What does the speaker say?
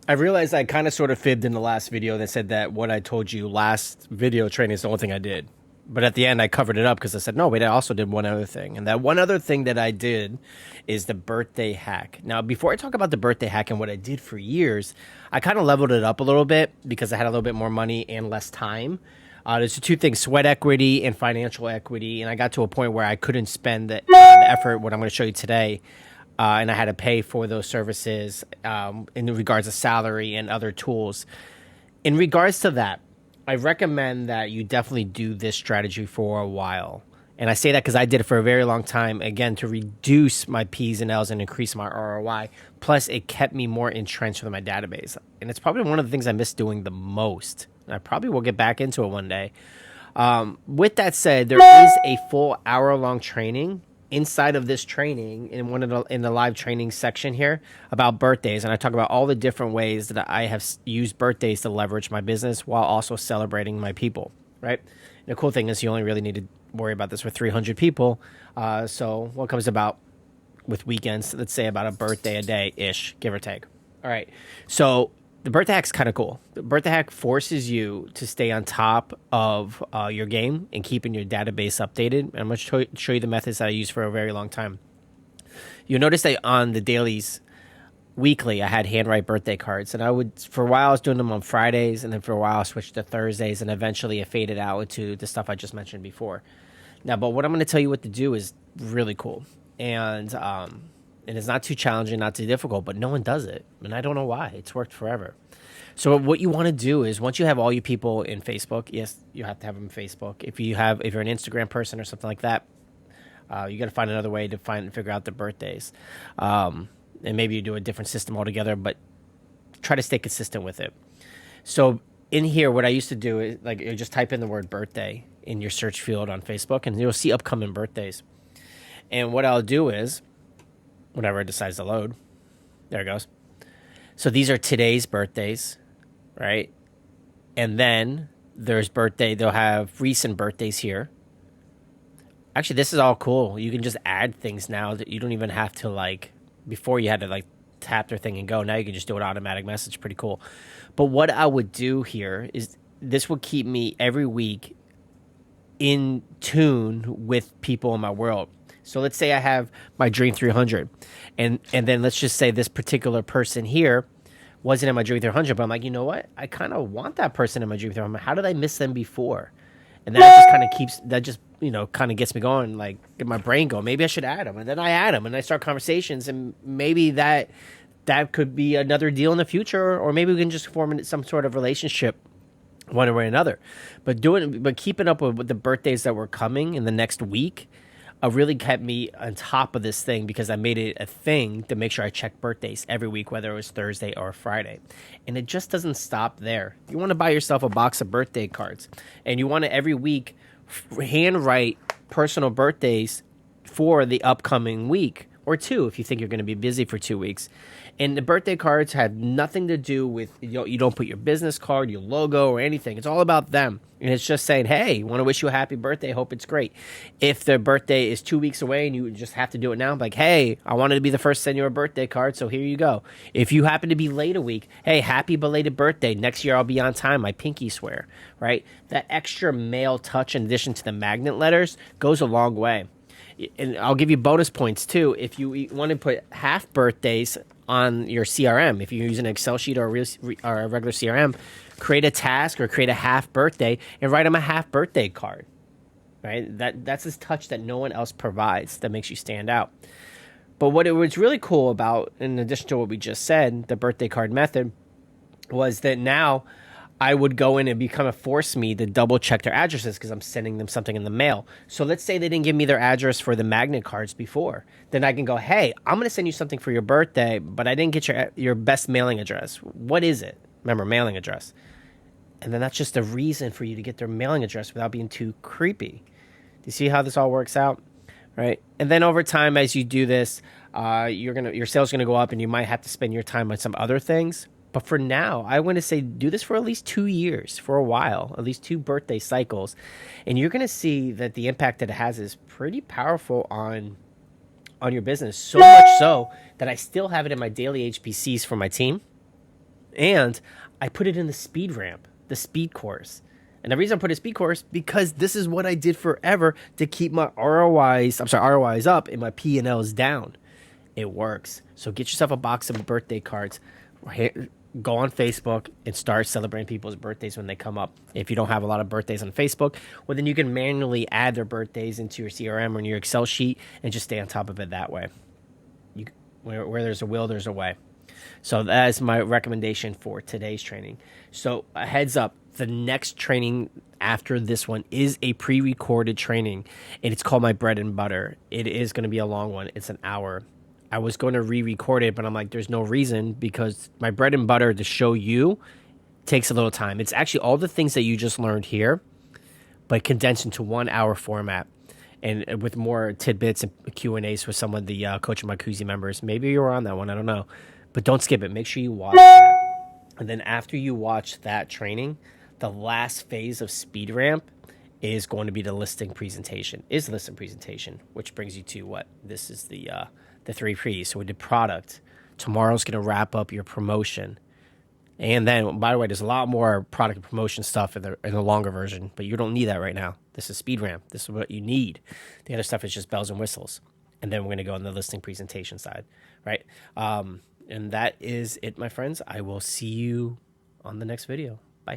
I realized I kind of sort of fibbed in the last video that said that what I told you last video training is the only thing I did. But at the end, I covered it up because I said, no, wait, I also did one other thing. And that one other thing that I did is the birthday hack. Now, before I talk about the birthday hack and what I did for years, I kind of leveled it up a little bit because I had a little bit more money and less time. There's two things, sweat equity and financial equity. And I got to a point where I couldn't spend the effort, what I'm going to show you today, and I had to pay for those services in regards to salary and other tools. In regards to that, I recommend that you definitely do this strategy for a while. And I say that because I did it for a very long time, again, to reduce my P's and L's and increase my ROI. Plus, it kept me more entrenched with my database. And it's probably one of the things I miss doing the most. And I probably will get back into it one day. With that said, there is a full hour-long training inside of this training in the live training section here about birthdays, and I talk about all the different ways that I have used birthdays to leverage my business while also celebrating my people. Right. And the cool thing is you only really need to worry about this with 300 people. So what comes about with weekends? Let's say about a birthday a day ish, give or take. All right. So the birthday hack's kind of cool. The birthday hack forces you to stay on top of your game and keeping your database updated. And I'm going to show you the methods that I use for a very long time. You'll notice that on the dailies, weekly, I had handwrite birthday cards. And for a while, I was doing them on Fridays. And then for a while, I switched to Thursdays. And eventually, it faded out into the stuff I just mentioned before. Now, but what I'm going to tell you what to do is really cool. And it's not too challenging, not too difficult, but no one does it. And I don't know why. It's worked forever. So what you want to do is once you have all your people in Facebook, yes, you have to have them in Facebook. If you're an Instagram person or something like that, you got to find another way to figure out their birthdays. And maybe you do a different system altogether, but try to stay consistent with it. So in here, what I used to do is you just type in the word birthday in your search field on Facebook, and you'll see upcoming birthdays. And what I'll do is, whenever it decides to load, there it goes. So these are today's birthdays, right? And then there's they'll have recent birthdays here. Actually, this is all cool. You can just add things now that you don't even have to before you had to tap their thing and go. Now you can just do an automatic message. Pretty cool. But what I would do here is this would keep me every week in tune with people in my world. So let's say I have my Dream 300, and then let's just say this particular person here wasn't in my Dream 300, but I'm like, you know what? I kind of want that person in my Dream 300. How did I miss them before? And that just kind of gets me going, get my brain going. Maybe I should add them, and then I add them, and I start conversations, and maybe that could be another deal in the future, or maybe we can just form some sort of relationship one way or another. But keeping up with the birthdays that were coming in the next week really kept me on top of this thing because I made it a thing to make sure I check birthdays every week, whether it was Thursday or Friday. And it just doesn't stop there. You want to buy yourself a box of birthday cards, and you want to every week handwrite personal birthdays for the upcoming week or two if you think you're going to be busy for 2 weeks. And the birthday cards have nothing to do with, you don't put your business card, your logo, or anything. It's all about them. And it's just saying, hey, want to wish you a happy birthday. Hope it's great. If the birthday is 2 weeks away and you just have to do it now, hey, I wanted to be the first to send you a birthday card, so here you go. If you happen to be late a week, hey, happy belated birthday. Next year I'll be on time. I pinky swear, right? That extra mail touch in addition to the magnet letters goes a long way. And I'll give you bonus points too if you want to put half birthdays on your CRM. If you're using an Excel sheet or a regular CRM, create a task or create a half birthday and write them a half birthday card. Right? That's this touch that no one else provides that makes you stand out. But what it was really cool about, in addition to what we just said, the birthday card method, was that now I would go in and become a force me to double check their addresses because I'm sending them something in the mail. So let's say they didn't give me their address for the magnet cards before. Then I can go, hey, I'm going to send you something for your birthday, but I didn't get your best mailing address. What is it? Remember, mailing address. And then that's just a reason for you to get their mailing address without being too creepy. Do you see how this all works out? Right? And then over time, as you do this, your sales are going to go up and you might have to spend your time on some other things. But for now, I want to say do this for at least 2 years, for a while, at least 2 birthday cycles. And you're going to see that the impact that it has is pretty powerful on your business. So much so that I still have it in my daily HPCs for my team. And I put it in the speed ramp, the speed course. And the reason I put a speed course, because this is what I did forever to keep my ROIs up and my P&Ls down. It works. So get yourself a box of birthday cards. Go on Facebook and start celebrating people's birthdays when they come up. If you don't have a lot of birthdays on Facebook, well, then you can manually add their birthdays into your CRM or in your Excel sheet and just stay on top of it that way. Where there's a will, there's a way. So that is my recommendation for today's training. So a heads up, the next training after this one is a pre-recorded training, and it's called My Bread and Butter. It is going to be a long one. It's an hour. I was going to re-record it, but I'm like, there's no reason, because My Bread and Butter to show you takes a little time. It's actually all the things that you just learned here, but condensed into 1 hour format. And with more tidbits and Q&As with some of the Coach My Koozie members. Maybe you were on that one, I don't know. But don't skip it. Make sure you watch that. And then after you watch that training, the last phase of Speed Ramp is going to be the listing presentation. Which brings you to what? This is the 3 P's. So we did product. Tomorrow's going to wrap up your promotion. And then, by the way, there's a lot more product and promotion stuff in the longer version, but you don't need that right now. This is Speed Ramp. This is what you need. The other stuff is just bells and whistles. And then we're going to go on the listing presentation side, right? And that is it, my friends. I will see you on the next video.